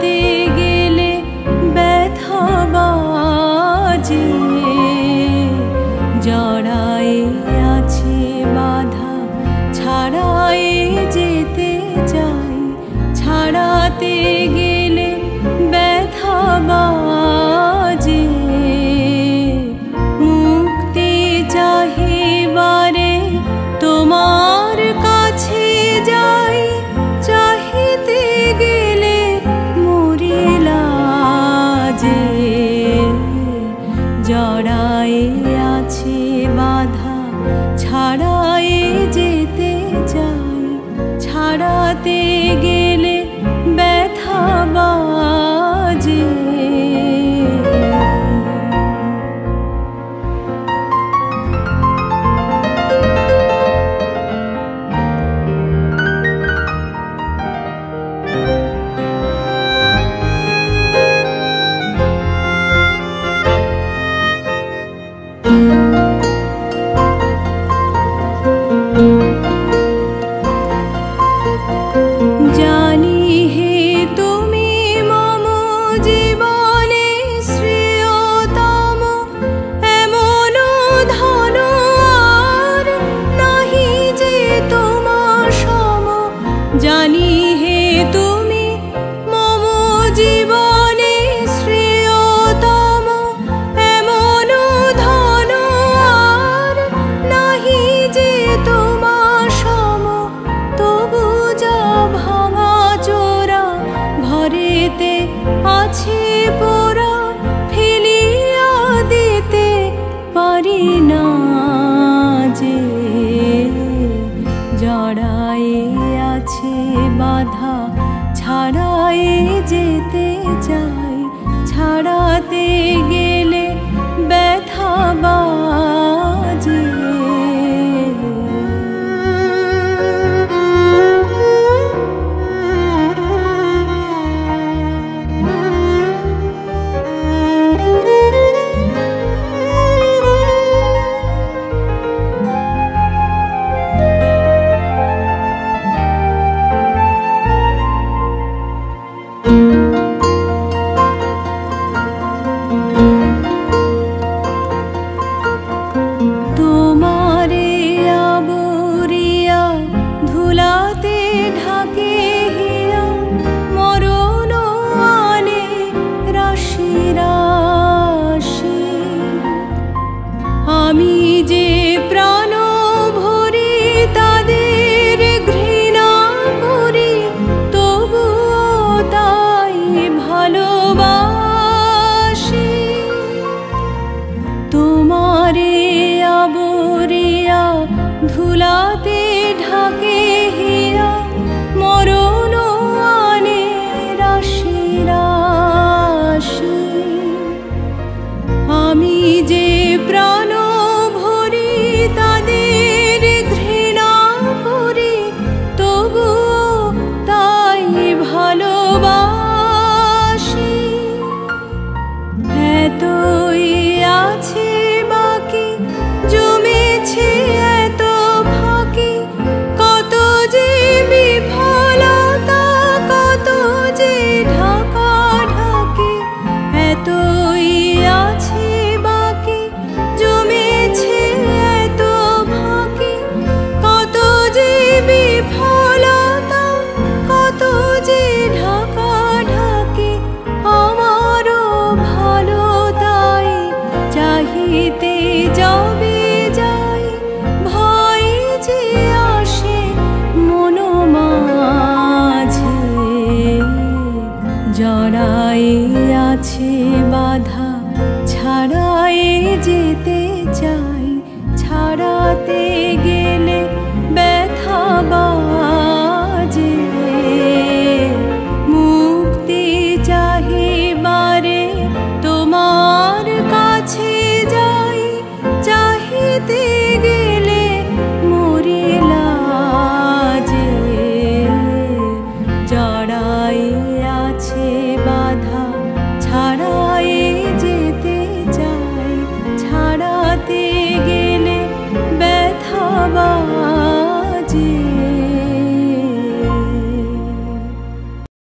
ছাড়াতে গেলে ব্যথা বাজে, জড়ায়ে আছে বাধা ছাড়ায়ে যেতে চাই, ছাড়াতে গেলে ব্যথা বাজে। মুক্তি চাহিবারে তোমার কাছে যাই, চাহিতে গেলে মরি লাজে। জড়ায়ে আছে বাধা ছাড়ায়ে যেতে চাই, ছাড়াতে গেলে ব্যথা বাজে। জানি হে তুমি মম জীবনে শ্রেয়তম, এমন ধন আর নাহি যে তোমার সম। জানি হে তুমি মম জীবনে শ্রেয়তম, এমন ধন আর নাহি যে তোমার সম। তবু যা ভাঙা চোরা ঘরেতে আছে পোড়া, ফেলিয়া দিতে পারি না যে। জড়ায়ে আছে বাধা ছাড়ায়ে যেতে চাই, ছাড়াতে